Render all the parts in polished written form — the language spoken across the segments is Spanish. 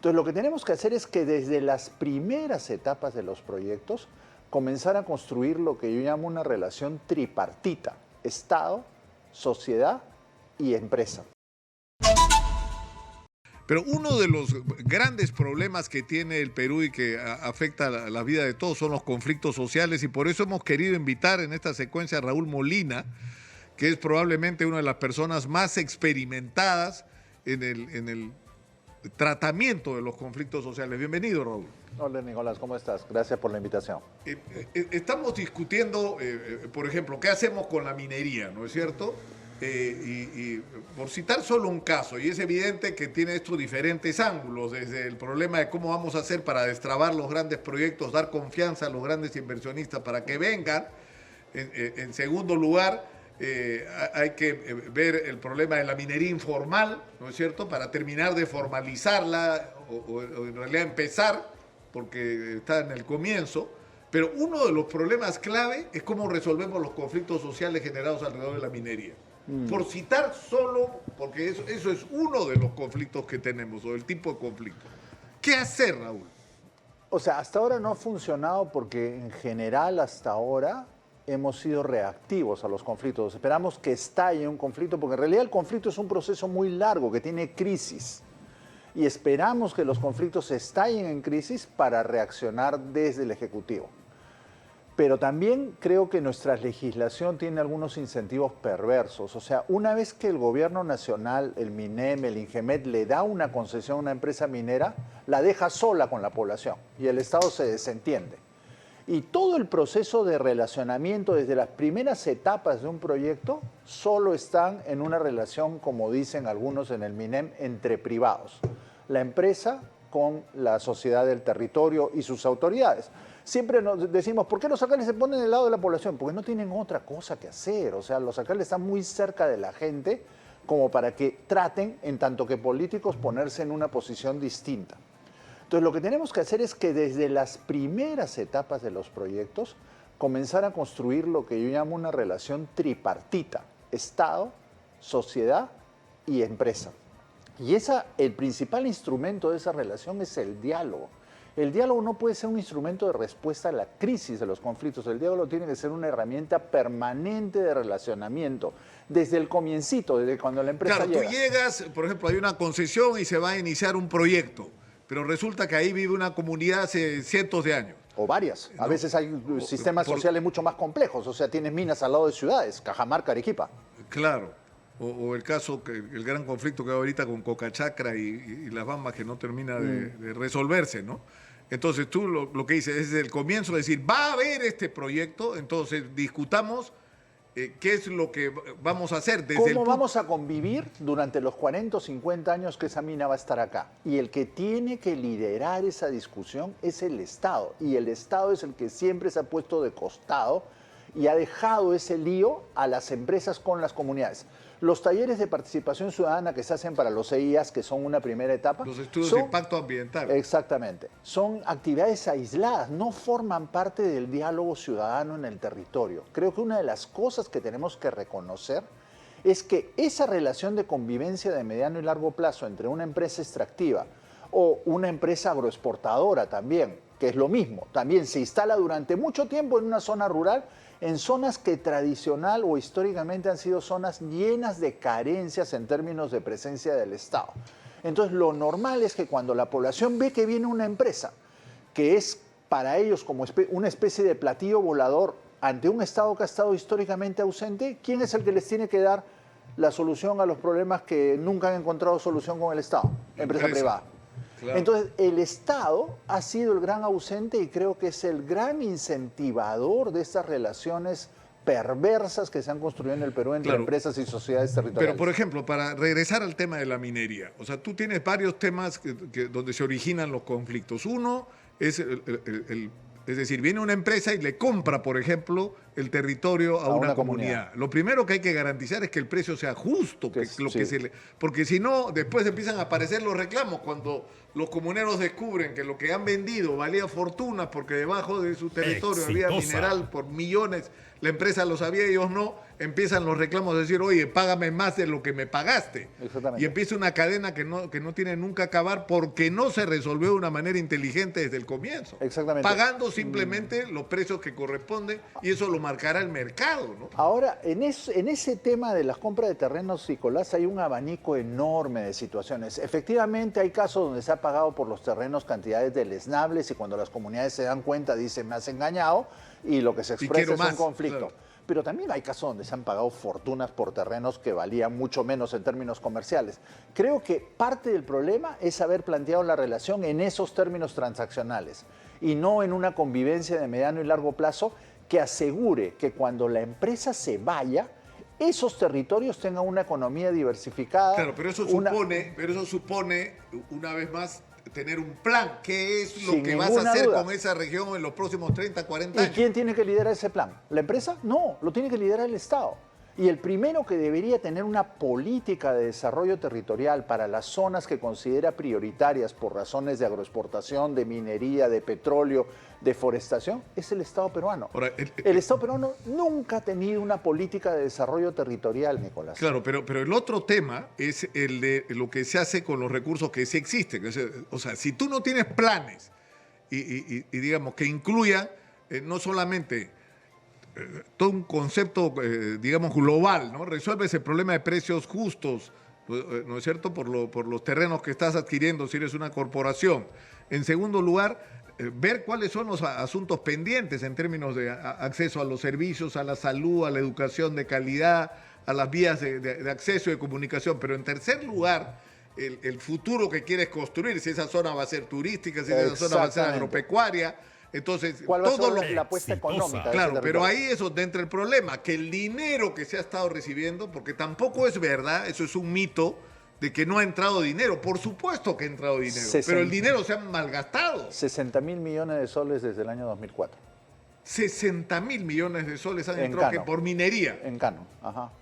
Entonces, lo que tenemos que hacer es que desde las primeras etapas de los proyectos comenzar a construir lo que yo llamo una relación tripartita: Estado, sociedad y empresa. Pero uno de los grandes problemas que tiene el Perú y que afecta la vida de todos son los conflictos sociales, y por eso hemos querido invitar en esta secuencia a Raúl Molina, que es probablemente una de las personas más experimentadas en el tratamiento de los conflictos sociales. Bienvenido, Raúl. Hola, Nicolás, ¿cómo estás? Gracias por la invitación. Estamos discutiendo, por ejemplo, qué hacemos con la minería, ¿no es cierto? Y por citar solo un caso, y es evidente que tiene estos diferentes ángulos, desde el problema de cómo vamos a hacer para destrabar los grandes proyectos, dar confianza a los grandes inversionistas para que vengan. En segundo lugar, hay que ver el problema de la minería informal, ¿no es cierto?, para terminar de formalizarla o en realidad empezar, porque está en el comienzo. Pero uno de los problemas clave es cómo resolvemos los conflictos sociales generados alrededor de la minería. Por citar solo, porque eso es uno de los conflictos que tenemos, o del tipo de conflicto. ¿Qué hacer, Raúl? O sea, hasta ahora no ha funcionado porque en general hasta ahora hemos sido reactivos a los conflictos. Esperamos que estalle un conflicto, porque en realidad el conflicto es un proceso muy largo que tiene crisis. Y esperamos que los conflictos estallen en crisis para reaccionar desde el Ejecutivo. Pero también creo que nuestra legislación tiene algunos incentivos perversos. O sea, una vez que el gobierno nacional, el MINEM, el INGEMET, le da una concesión a una empresa minera, la deja sola con la población y el Estado se desentiende. Y todo el proceso de relacionamiento desde las primeras etapas de un proyecto solo están en una relación, como dicen algunos en el MINEM, entre privados. La empresa con la sociedad del territorio y sus autoridades. Siempre nos decimos, ¿por qué los alcaldes se ponen del lado de la población? Porque no tienen otra cosa que hacer. O sea, los alcaldes están muy cerca de la gente como para que traten, en tanto que políticos, ponerse en una posición distinta. Entonces, lo que tenemos que hacer es que desde las primeras etapas de los proyectos comenzar a construir lo que yo llamo una relación tripartita: Estado, sociedad y empresa. Y el principal instrumento de esa relación es el diálogo. El diálogo no puede ser un instrumento de respuesta a la crisis de los conflictos. El diálogo tiene que ser una herramienta permanente de relacionamiento, desde el comiencito, desde cuando la empresa llega. Claro, tú llegas, por ejemplo, hay una concesión y se va a iniciar un proyecto, pero resulta que ahí vive una comunidad hace cientos de años. O varias. A ¿No? veces hay sistemas sociales mucho más complejos. O sea, tienes minas al lado de ciudades, Cajamarca, Arequipa. Claro. O el caso, el gran conflicto que hay ahorita con Cocachacra y las Bambas, que no termina de resolverse, ¿no? Entonces tú lo que dices es desde el comienzo, decir, va a haber este proyecto, entonces discutamos qué es lo que vamos a hacer. ¿Cómo vamos a convivir durante los 40 o 50 años que esa mina va a estar acá? Y el que tiene que liderar esa discusión es el Estado. Y el Estado es el que siempre se ha puesto de costado y ha dejado ese lío a las empresas con las comunidades. Los talleres de participación ciudadana que se hacen para los EIAs, que son una primera etapa. Los estudios de impacto ambiental. Exactamente. Son actividades aisladas, no forman parte del diálogo ciudadano en el territorio. Creo que una de las cosas que tenemos que reconocer es que esa relación de convivencia de mediano y largo plazo entre una empresa extractiva o una empresa agroexportadora también, que es lo mismo, también se instala durante mucho tiempo en una zona rural, en zonas que tradicional o históricamente han sido zonas llenas de carencias en términos de presencia del Estado. Entonces, lo normal es que cuando la población ve que viene una empresa, que es para ellos como una especie de platillo volador ante un Estado que ha estado históricamente ausente, ¿quién es el que les tiene que dar la solución a los problemas que nunca han encontrado solución con el Estado? Empresa privada. Claro. Entonces, el Estado ha sido el gran ausente y creo que es el gran incentivador de estas relaciones perversas que se han construido en el Perú entre empresas y sociedades territoriales. Pero, por ejemplo, para regresar al tema de la minería, o sea, tú tienes varios temas donde se originan los conflictos. Uno es, es decir, viene una empresa y le compra, por ejemplo, el territorio a una comunidad. comunidad. Lo primero que hay que garantizar es que el precio sea justo, Sí. porque si no, después empiezan a aparecer los reclamos cuando los comuneros descubren que lo que han vendido valía fortuna porque debajo de su territorio había mineral por millones, la empresa lo sabía, ellos no, empiezan los reclamos a decir, oye, págame más de lo que me pagaste. Exactamente. Y empieza una cadena que no tiene nunca acabar porque no se resolvió de una manera inteligente desde el comienzo. Exactamente. Pagando simplemente los precios que corresponden y eso lo marcará el mercado, ¿no? Ahora, en ese tema de las compras de terrenos, Nicolás, hay un abanico enorme de situaciones. Efectivamente, hay casos donde se ha pagado por los terrenos cantidades deleznables y cuando las comunidades se dan cuenta dicen, me has engañado, y lo que se expresa es un conflicto. Claro. Pero también hay casos donde se han pagado fortunas por terrenos que valían mucho menos en términos comerciales. Creo que parte del problema es haber planteado la relación en esos términos transaccionales y no en una convivencia de mediano y largo plazo que asegure que cuando la empresa se vaya, esos territorios tengan una economía diversificada. Claro, pero eso supone, una vez más, tener un plan. ¿Qué es lo Sin que vas a ninguna hacer duda. con esa región en los próximos 30, 40 ¿Y años? quién tiene que liderar ese plan? ¿La empresa? No, lo tiene que liderar el Estado. Y el primero que debería tener una política de desarrollo territorial para las zonas que considera prioritarias por razones de agroexportación, de minería, de petróleo, de forestación, es el Estado peruano. Ahora, El Estado peruano nunca ha tenido una política de desarrollo territorial, Nicolás. Claro, pero el otro tema es el de lo que se hace con los recursos que sí existen. O sea, si tú no tienes planes y digamos, que incluyan no solamente todo un concepto, digamos, global, ¿no? Resuelves el problema de precios justos, ¿no es cierto?, por los terrenos que estás adquiriendo si eres una corporación. En segundo lugar, ver cuáles son los asuntos pendientes en términos de acceso a los servicios, a la salud, a la educación de calidad, a las vías de acceso y de comunicación. Pero en tercer lugar, el futuro que quieres construir, si esa zona va a ser turística, si esa zona va a ser agropecuaria. Entonces, ¿cuál va a todo ser la apuesta económica? De Claro, ese pero territorio? ahí es donde entra el problema, que el dinero que se ha estado recibiendo, porque tampoco es verdad, eso es un mito, de que no ha entrado dinero. Por supuesto que ha entrado dinero, pero el dinero se ha malgastado. 60.000 millones de soles desde el año 2004. 60.000 millones de soles han En entrado Cano. por minería, En Cano, ajá.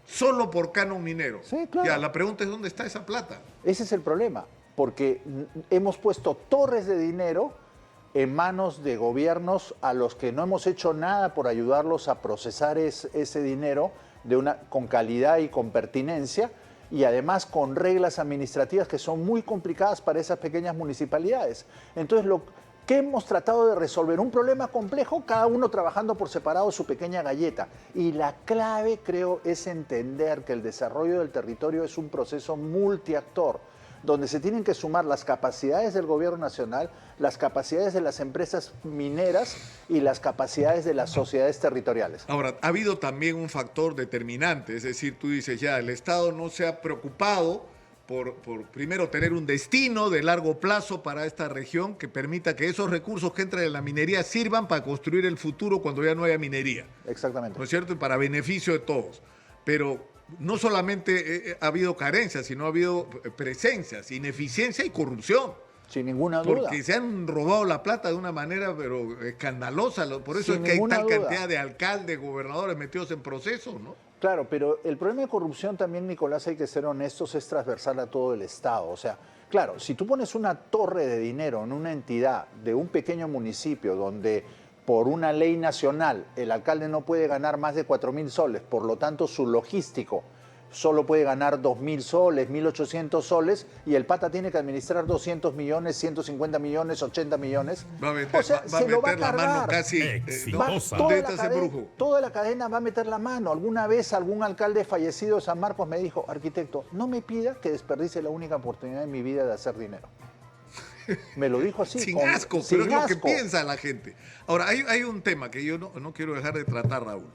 solo por canon minero. Sí, claro. Ya, la pregunta es dónde está esa plata. Ese es el problema, porque hemos puesto torres de dinero en manos de gobiernos a los que no hemos hecho nada por ayudarlos a procesar ese dinero con calidad y con pertinencia, y además con reglas administrativas que son muy complicadas para esas pequeñas municipalidades. Entonces, ¿qué hemos tratado de resolver? Un problema complejo, cada uno trabajando por separado su pequeña galleta. Y la clave, creo, es entender que el desarrollo del territorio es un proceso multiactor, donde se tienen que sumar las capacidades del gobierno nacional, las capacidades de las empresas mineras y las capacidades de las sociedades territoriales. Ahora, ha habido también un factor determinante, es decir, tú dices ya, el Estado no se ha preocupado por primero tener un destino de largo plazo para esta región que permita que esos recursos que entran en la minería sirvan para construir el futuro cuando ya no haya minería. Exactamente. ¿No es cierto? Y para beneficio de todos. Pero no solamente ha habido carencias, sino ha habido presencias, ineficiencia y corrupción. Sin ninguna duda. Porque se han robado la plata de una manera pero escandalosa. Por eso Sin es que hay ninguna tal duda. cantidad de alcaldes, gobernadores metidos en procesos, ¿no? Claro, pero el problema de corrupción también, Nicolás, hay que ser honestos, es transversal a todo el Estado. O sea, claro, si tú pones una torre de dinero en una entidad de un pequeño municipio donde por una ley nacional el alcalde no puede ganar más de 4.000 soles, por lo tanto su logístico solo puede ganar 2.000 soles, 1.800 soles, y el pata tiene que administrar 200 millones, 150 millones, 80 millones. Va a meter, O sea, va a se lo va a meter la mano cargar. casi. Exitosa. ¿Dónde está ese brujo? Toda la cadena va a meter la mano. Alguna vez algún alcalde fallecido de San Marcos me dijo, arquitecto, no me pida que desperdicie la única oportunidad en mi vida de hacer dinero. Me lo dijo así. Sin asco, pero sin es lo que asco. piensa la gente. Ahora, hay un tema que yo no quiero dejar de tratar, Raúl,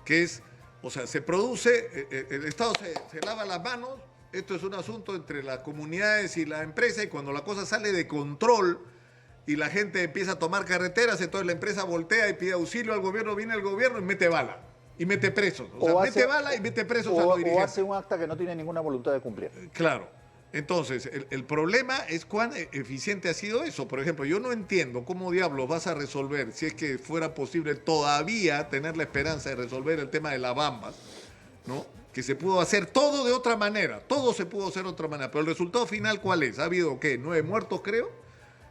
que es, o sea, se produce, el Estado se lava las manos, esto es un asunto entre las comunidades y la empresa, y cuando la cosa sale de control y la gente empieza a tomar carreteras, entonces la empresa voltea y pide auxilio al gobierno, viene el gobierno y mete bala, y mete presos. O sea, mete bala y mete presos a los o dirigentes. hace un acta que no tiene ninguna voluntad de cumplir. Claro. Entonces, el problema es cuán eficiente ha sido eso. Por ejemplo, yo no entiendo cómo diablos vas a resolver, si es que fuera posible todavía tener la esperanza de resolver el tema de las bambas, ¿no? Que se pudo hacer todo de otra manera, todo se pudo hacer de otra manera. Pero el resultado final, ¿cuál es? ¿Ha habido, qué, 9 muertos, creo?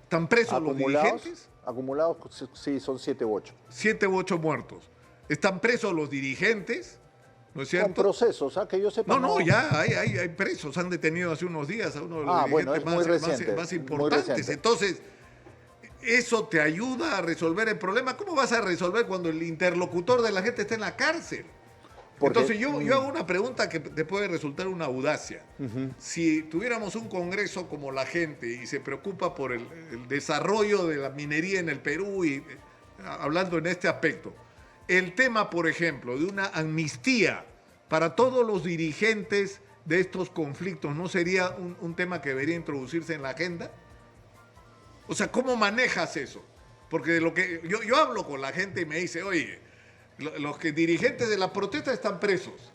¿Están presos los dirigentes? Acumulados, sí, son 7 u 8. 7 u 8 muertos. ¿Están presos los dirigentes? ¿No es cierto? Con procesos, que yo sepa. No, ya hay presos. Han detenido hace unos días a uno de los dirigentes más importantes. Entonces, ¿eso te ayuda a resolver el problema? ¿Cómo vas a resolver cuando el interlocutor de la gente está en la cárcel? Entonces, yo hago una pregunta que te puede resultar una audacia. Si tuviéramos un congreso como la gente y se preocupa por el desarrollo de la minería en el Perú, y hablando en este aspecto, el tema, por ejemplo, de una amnistía para todos los dirigentes de estos conflictos, ¿no sería un tema que debería introducirse en la agenda? O sea, ¿cómo manejas eso? Porque de lo que yo hablo con la gente y me dice, oye, los dirigentes de la protesta están presos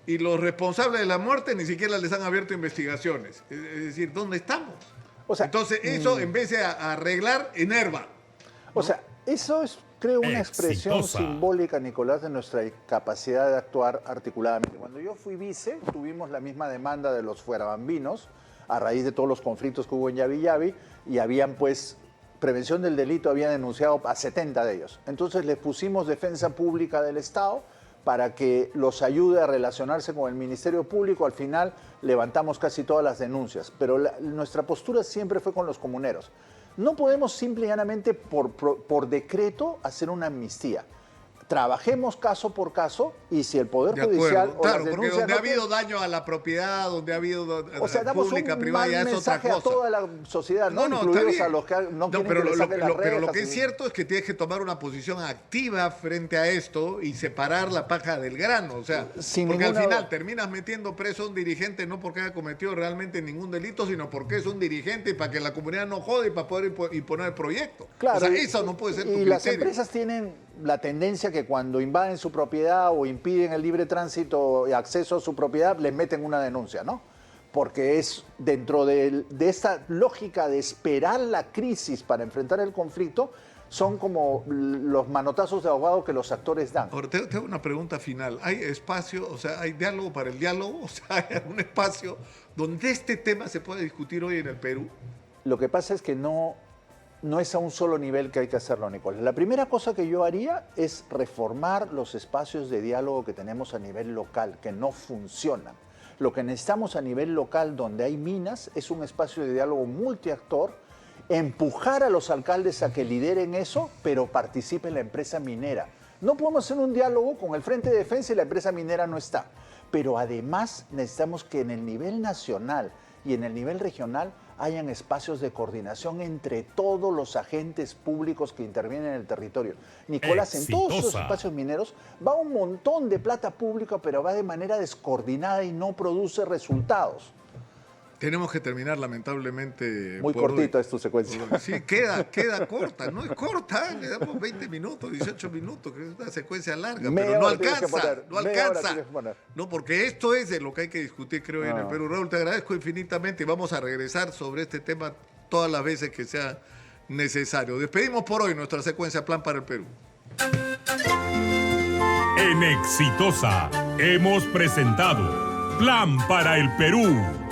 y los responsables de la muerte ni siquiera les han abierto investigaciones. Es decir, ¿dónde estamos? O sea, entonces, eso en vez de arreglar, enerva, ¿no? O sea, eso es, creo, una expresión simbólica, Nicolás, de nuestra capacidad de actuar articuladamente. Cuando yo fui vice, tuvimos la misma demanda de los fuerabambinos a raíz de todos los conflictos que hubo en Yavi Yavi, y habían, pues, Prevención del Delito había denunciado a 70 de ellos. Entonces les pusimos Defensa Pública del Estado para que los ayude a relacionarse con el Ministerio Público. Al final levantamos casi todas las denuncias, pero nuestra postura siempre fue con los comuneros. No podemos simple y llanamente por decreto hacer una amnistía. Trabajemos caso por caso, y si el Poder Judicial... Claro, porque donde ha habido daño a la propiedad, donde ha habido pública, privada, ya es otra cosa. A toda la sociedad, no incluidos a los que no quieren que les saquen las rejas. Pero lo que es cierto es que tienes que tomar una posición activa frente a esto y separar la paja del grano. O sea, porque al final terminas metiendo preso a un dirigente no porque haya cometido realmente ningún delito, sino porque es un dirigente y para que la comunidad no jode y para poder imponer el proyecto. Claro, o sea, eso no puede ser tu criterio. Y las empresas tienen la tendencia que cuando invaden su propiedad o impiden el libre tránsito y acceso a su propiedad, les meten una denuncia, ¿no? Porque es dentro de esta lógica de esperar la crisis para enfrentar el conflicto, son como los manotazos de ahogado que los actores dan. Ahora, tengo una pregunta final. ¿Hay espacio, o sea, hay diálogo para el diálogo? O sea, ¿hay algún espacio donde este tema se pueda discutir hoy en el Perú? Lo que pasa es que no es a un solo nivel que hay que hacerlo, Nicolás. La primera cosa que yo haría es reformar los espacios de diálogo que tenemos a nivel local, que no funcionan. Lo que necesitamos a nivel local, donde hay minas, es un espacio de diálogo multiactor, empujar a los alcaldes a que lideren eso, pero participe la empresa minera. No podemos hacer un diálogo con el Frente de Defensa y la empresa minera no está. Pero además necesitamos que en el nivel nacional y en el nivel regional hayan espacios de coordinación entre todos los agentes públicos que intervienen en el territorio. Nicolás, en todos esos espacios mineros va un montón de plata pública, pero va de manera descoordinada y no produce resultados. Tenemos que terminar, lamentablemente. Muy cortita es tu secuencia. Sí, queda corta. No es corta, le damos 20 minutos, 18 minutos, que es una secuencia larga, pero no alcanza. No alcanza. No, porque esto es de lo que hay que discutir, creo, en el Perú. Raúl, te agradezco infinitamente y vamos a regresar sobre este tema todas las veces que sea necesario. Despedimos por hoy nuestra secuencia Plan para el Perú. En Exitosa hemos presentado Plan para el Perú.